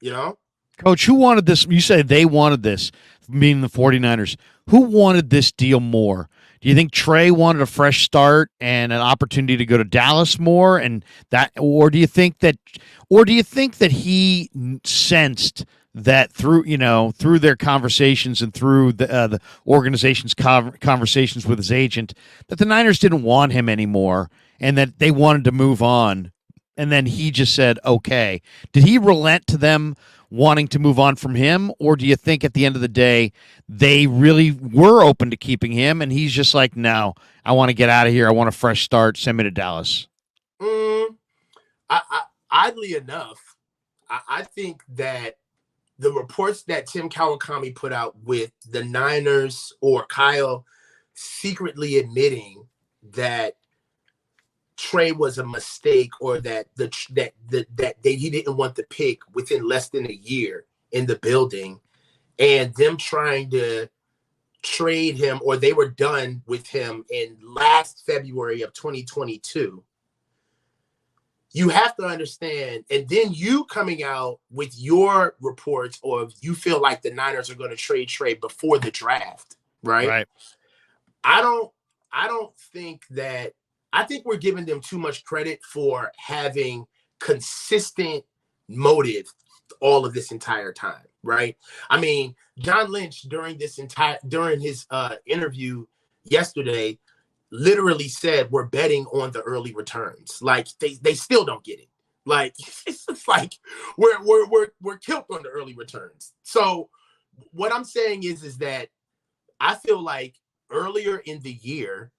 You know, Coach, who wanted this? You said they wanted this, meaning the 49ers. Who wanted this deal more? Do you think Trey wanted a fresh start and an opportunity to go to Dallas more, and that, or do you think that he sensed that through their conversations and through the organization's conversations with his agent that the Niners didn't want him anymore and that they wanted to move on, and then he just said okay. Did he relent to them wanting to move on from him, or do you think at the end of the day they really were open to keeping him and he's just like, no, I want to get out of here, I want a fresh start, send me to Dallas? mm, oddly enough, I think that the reports that Tim Kawakami put out with the Niners or Kyle secretly admitting that Trey was a mistake, or that he didn't want the pick within less than a year in the building, and them trying to trade him, or they were done with him in last February of 2022. You have to understand, and then you coming out with your reports, or if you feel like the Niners are going to trade Trey before the draft, right? Right. I don't think that. I think we're giving them too much credit for having consistent motive all of this entire time, right? I mean, John Lynch during his interview yesterday literally said we're betting on the early returns. Like they still don't get it. Like it's just like we're killed on the early returns. So what I'm saying is that I feel like earlier in the year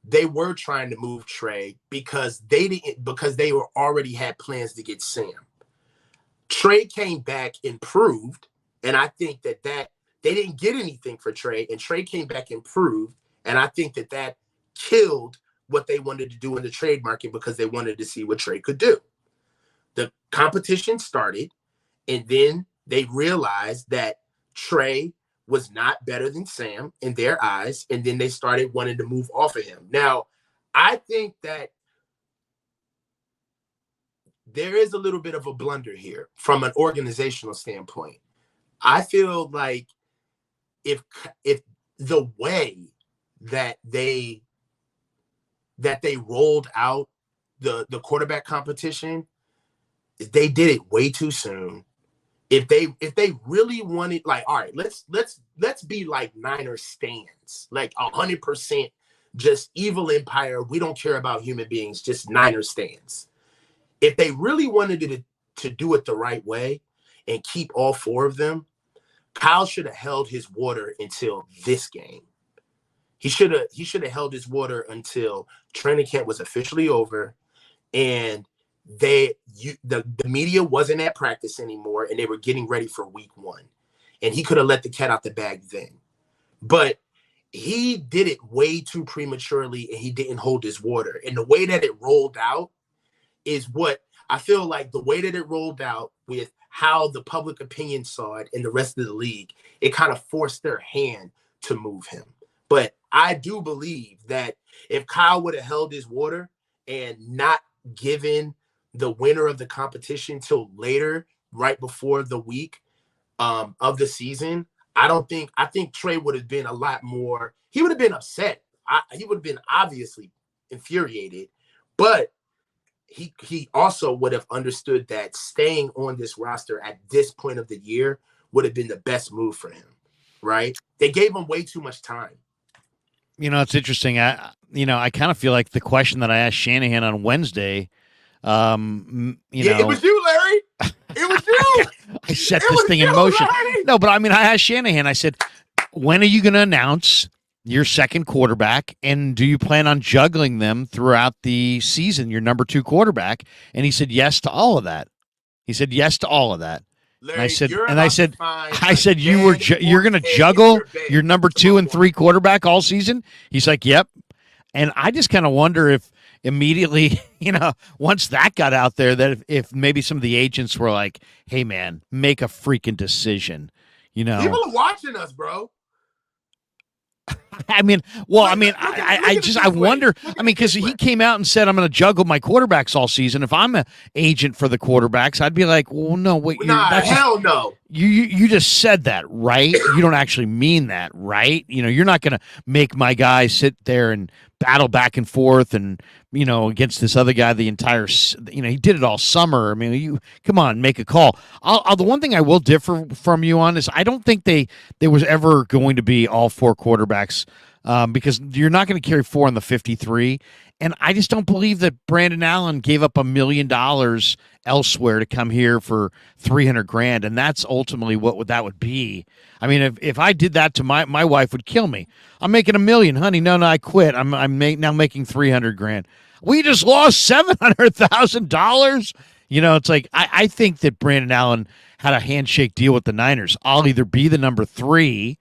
they were trying to move Trey because they were already had plans to get Sam. Trey came back and proved, and I think that they didn't get anything for Trey, and Trey came back and proved, and I think that killed what they wanted to do in the trade market because they wanted to see what Trey could do. The competition started, and then they realized that Trey was not better than Sam in their eyes, and then they started wanting to move off of him. Now, I think that there is a little bit of a blunder here from an organizational standpoint. I feel like if the way that they rolled out the quarterback competition, they did it way too soon. If they really wanted, like, all right, let's be like Niners stands, like 100% just evil empire. We don't care about human beings, just Niners stands. If they really wanted to do it the right way and keep all four of them, Kyle should have held his water until this game. He should have held his water until training camp was officially over, and the media wasn't at practice anymore, and they were getting ready for week 1. And he could have let the cat out the bag then. But he did it way too prematurely, and he didn't hold his water. And the way that it rolled out is what I feel like, the way that it rolled out with how the public opinion saw it and the rest of the league, it kind of forced their hand to move him. But I do believe that if Kyle would have held his water and not given the winner of the competition till later, right before the week of the season, I think Trey would have been a lot more, he would have been upset. He would have been obviously infuriated, but he also would have understood that staying on this roster at this point of the year would have been the best move for him, right? They gave him way too much time. It's interesting. I kind of feel like the question that I asked Shanahan on Wednesday, it was you, Larry. It was you. I set this thing in motion. Larry. No, but I asked Shanahan, I said, when are you going to announce your second quarterback, and do you plan on juggling them throughout the season, your number 2 quarterback? And he said yes to all of that. Larry, and I said you're going to juggle your number 2 and 3 quarterback all season? He's like, yep. And I just kind of wonder if immediately, once that got out there, that if maybe some of the agents were like, hey man, make a freaking decision. People are watching us, bro. I mean, well, I mean, I wonder. I mean, because he came out and said, "I'm going to juggle my quarterbacks all season." If I'm an agent for the quarterbacks, I'd be like, "Well, no, wait, that's hell no." You just said that, right? You don't actually mean that, right? You're not going to make my guy sit there and battle back and forth and against this other guy the entire. He did it all summer. I mean, you come on, make a call. The one thing I will differ from you on is I don't think there was ever going to be all four quarterbacks because you're not going to carry four on the 53. And I just don't believe that Brandon Allen gave up $1 million elsewhere to come here for $300,000, and that's ultimately what that would be. I mean, if I did that to my wife would kill me. I'm making $1 million, honey. No, I quit. I'm now making $300,000. We just lost $700,000. It's like I think that Brandon Allen had a handshake deal with the Niners. I'll either be the number 3.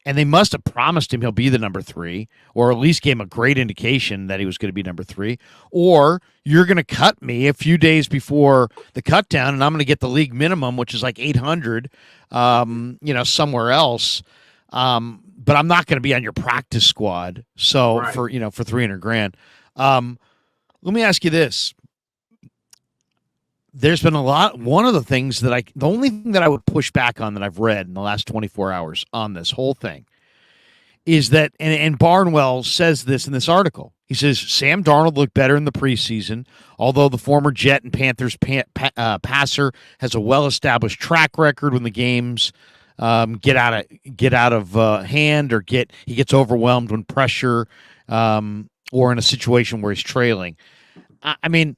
And they must have promised him he'll be the number 3, or at least gave him a great indication that he was going to be number 3. Or you're going to cut me a few days before the cut down, and I'm going to get the league minimum, which is like 800, somewhere else. But I'm not going to be on your practice squad. So Right. for $300,000. Let me ask you this. There's been one of the things the only thing that I would push back on that I've read in the last 24 hours on this whole thing is that, and Barnwell says this in this article. He says, Sam Darnold looked better in the preseason, although the former Jet and Panthers passer has a well-established track record when the games get out of hand or he gets overwhelmed when pressure or in a situation where he's trailing. I mean,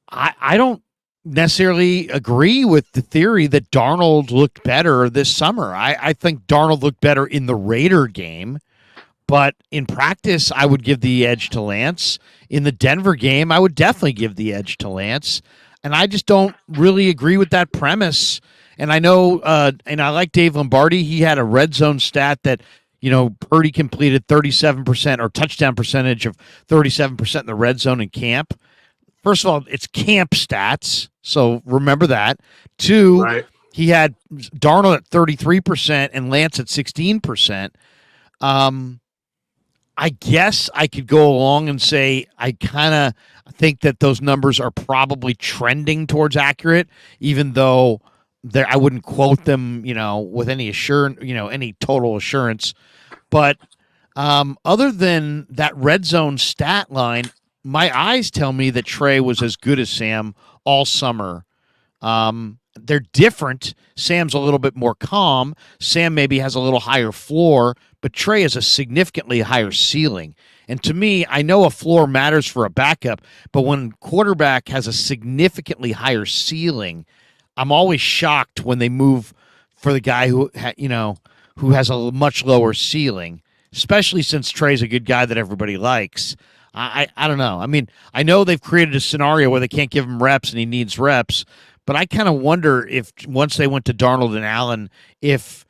I don't necessarily agree with the theory that Darnold looked better this summer. I think Darnold looked better in the Raider game, but in practice, I would give the edge to Lance. In the Denver game, I would definitely give the edge to Lance. And I just don't really agree with that premise. And I know, and I like Dave Lombardi. He had a red zone stat that, Purdy completed 37% or touchdown percentage of 37% in the red zone in camp. First of all, it's camp stats, so remember that. 2, Right. He had Darnold at 33% and Lance at 16%. I guess I could go along and say I kind of think that those numbers are probably trending towards accurate, even though I wouldn't quote them, with any any total assurance. But other than that red zone stat line, my eyes tell me that Trey was as good as Sam all summer. They're different. Sam's a little bit more calm. Sam maybe has a little higher floor, but Trey has a significantly higher ceiling. And to me, I know a floor matters for a backup, but when quarterback has a significantly higher ceiling, I'm always shocked when they move for the guy who has a much lower ceiling, especially since Trey's a good guy that everybody likes. I don't know. I mean, I know they've created a scenario where they can't give him reps and he needs reps, but I kind of wonder if once they went to Darnold and Allen, if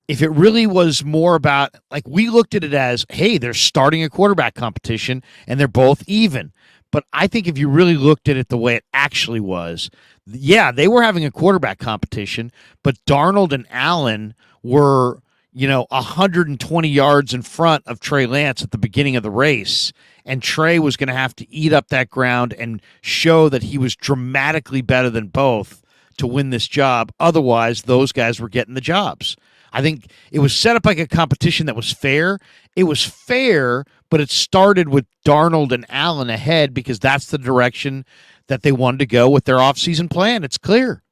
it really was more about, like, we looked at it as, hey, they're starting a quarterback competition and they're both even. But I think if you really looked at it the way it actually was, yeah, they were having a quarterback competition, but Darnold and Allen were, 120 yards in front of Trey Lance at the beginning of the race. And Trey was going to have to eat up that ground and show that he was dramatically better than both to win this job. Otherwise, those guys were getting the jobs. I think it was set up like a competition that was fair. It was fair, but it started with Darnold and Allen ahead because that's the direction that they wanted to go with their offseason plan. It's clear.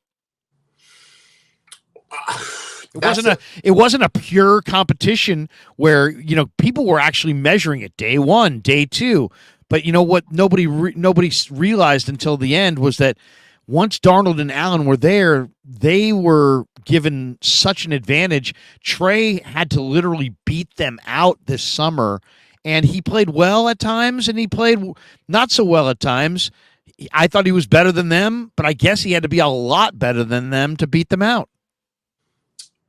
It wasn't a pure competition where, people were actually measuring it day 1, day 2. But what nobody realized until the end was that once Darnold and Allen were there, they were given such an advantage. Trey had to literally beat them out this summer, and he played well at times, and he played not so well at times. I thought he was better than them, but I guess he had to be a lot better than them to beat them out.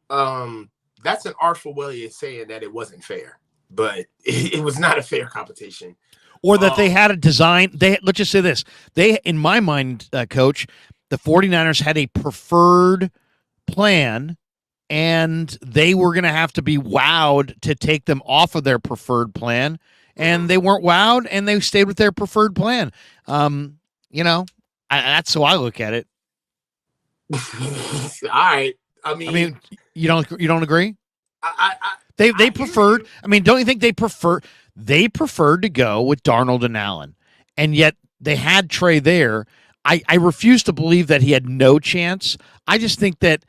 That's an artful way of saying that it wasn't fair, but it was not a fair competition. Or that they had a design. Let's just say this. In my mind, Coach, the 49ers had a preferred plan and they were going to have to be wowed to take them off of their preferred plan, and they weren't wowed, and they stayed with their preferred plan. You know, that's how I look at it. All right. I mean, you don't agree? I They hear preferred. you. I mean, don't you think they preferred to go with Darnold and Allen, and yet they had Trey there. I refuse to believe that he had no chance. I just think that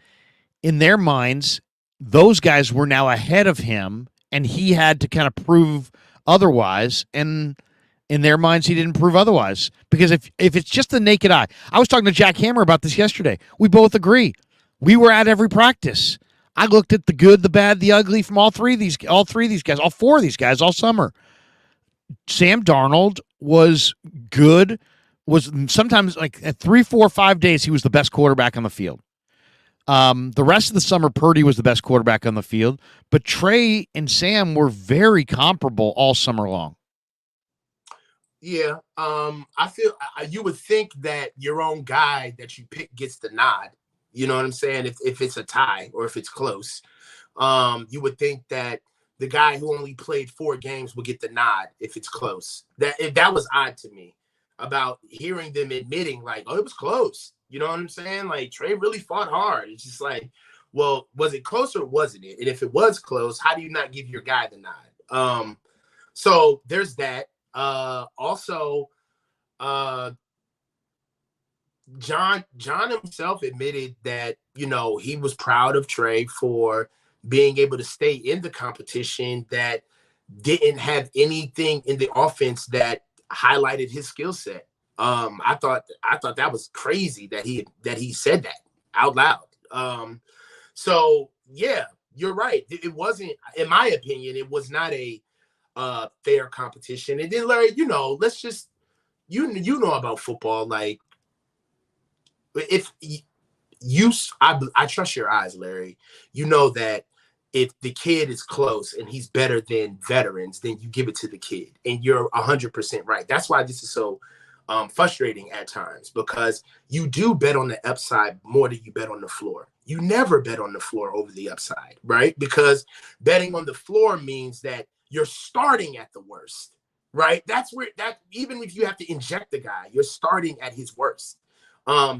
in their minds, those guys were now ahead of him, and he had to kind of prove otherwise. And in their minds, he didn't prove otherwise. Because if it's just the naked eye, I was talking to Jack Hammer about this yesterday. We both agree. We were at every practice. I looked at the good, the bad, the ugly from all four of these guys, all summer. Sam Darnold was good. Was sometimes like at 3, 4, 5 days, he was the best quarterback on the field. The rest of the summer, Purdy was the best quarterback on the field, but Trey and Sam were very comparable all summer long. Yeah. I feel you would think that your own guy that you pick gets the nod. You know what I'm saying? If it's a tie or if it's close, you would think that the guy who only played 4 games would get the nod if it's close. That was odd to me about hearing them admitting like, oh, it was close. You know what I'm saying? Like Trey really fought hard. It's just like, well, was it close or wasn't it? And if it was close, how do you not give your guy the nod? So there's that. Also, John himself admitted that, you know, he was proud of Trey for being able to stay in the competition that didn't have anything in the offense that highlighted his skill set. I thought that was crazy that he said that out loud. So yeah, you're right. It wasn't, in my opinion, it was not a fair competition. And then Larry, you know, let's just you know about football. Like if I trust your eyes, Larry. You know that if the kid is close and he's better than veterans, then you give it to the kid. And you're 100% right. That's why this is so frustrating at times, because you do bet on the upside more than you bet on the floor. You never bet on the floor over the upside, right? Because betting on the floor means that you're starting at the worst, right? That's where that even if you have to inject the guy, you're starting at his worst.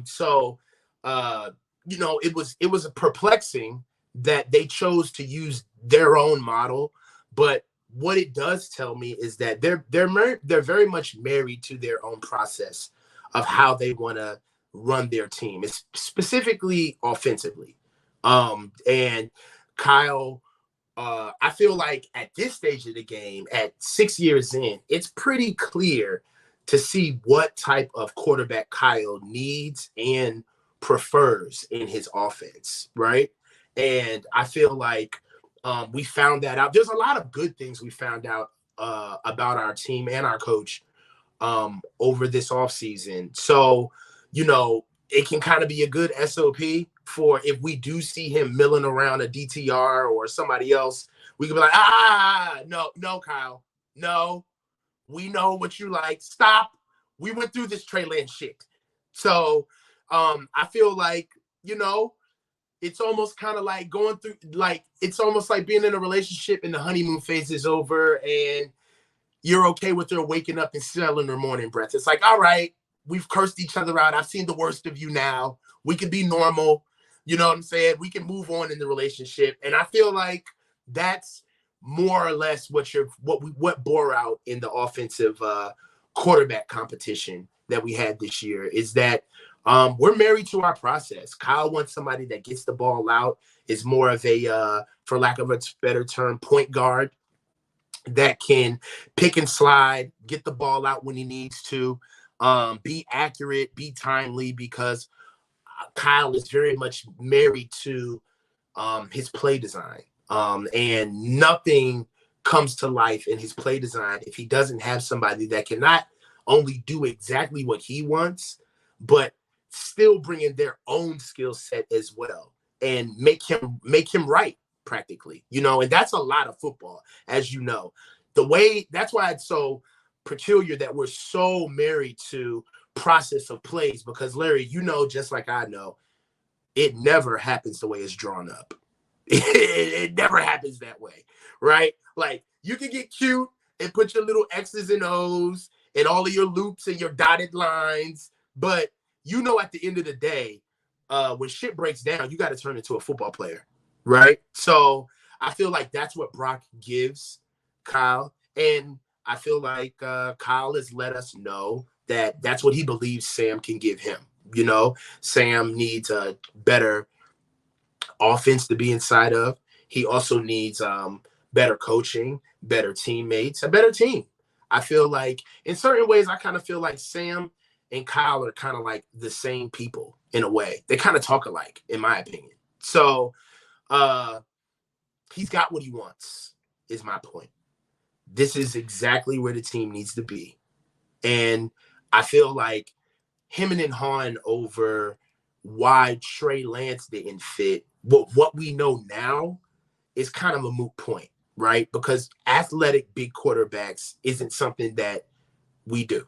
So you know, it was perplexing that they chose to use their own model, but what it does tell me is that they're very much married to their own process of how they want to run their team. It's specifically offensively. And Kyle, I feel like at this stage of the game, at 6 years in, it's pretty clear to see what type of quarterback Kyle needs and prefers in his offense, right? And I feel like we found that out. There's a lot of good things we found out about our team and our coach over this offseason. So, you know, it can kind of be a good SOP for if we do see him milling around a DTR or somebody else, we can be like, no, Kyle, no, we know what you like. Stop. We went through this Trey Lance shit. So I feel like, you know, it's almost kind of like going through, like, it's almost like being in a relationship and the honeymoon phase is over and you're okay with her waking up and smelling her morning breath. It's like, all right, we've cursed each other out. I've seen the worst of you now. We can be normal. You know what I'm saying? We can move on in the relationship. And I feel like that's more or less what bore out in the offensive quarterback competition that we had this year is that we're married to our process. Kyle wants somebody that gets the ball out, is more of a, for lack of a better term, point guard that can pick and slide, get the ball out when he needs to, be accurate, be timely, because Kyle is very much married to his play design. And nothing comes to life in his play design if he doesn't have somebody that can not only do exactly what he wants, but still bring in their own skill set as well and make him right practically, you know. And that's a lot of football, as you know. That's why it's so peculiar that we're so married to process of plays, because Larry, you know, just like I know, it never happens the way it's drawn up. It never happens that way, right? Like you can get cute and put your little X's and O's and all of your loops and your dotted lines, but at the end of the day, when shit breaks down, you got to turn into a football player, right? So I feel like that's what Brock gives Kyle, and I feel like Kyle has let us know that that's what he believes Sam can give him. Sam needs a better offense to be inside of. He also needs better coaching, better teammates, a better team. I feel like in certain ways, I kind of feel like Sam and Kyle are kind of like the same people in a way. They kind of talk alike, in my opinion. So he's got what he wants, is my point. This is exactly where the team needs to be. And I feel like him and Han over why Trey Lance didn't fit, what we know now is kind of a moot point, right? Because athletic big quarterbacks isn't something that we do.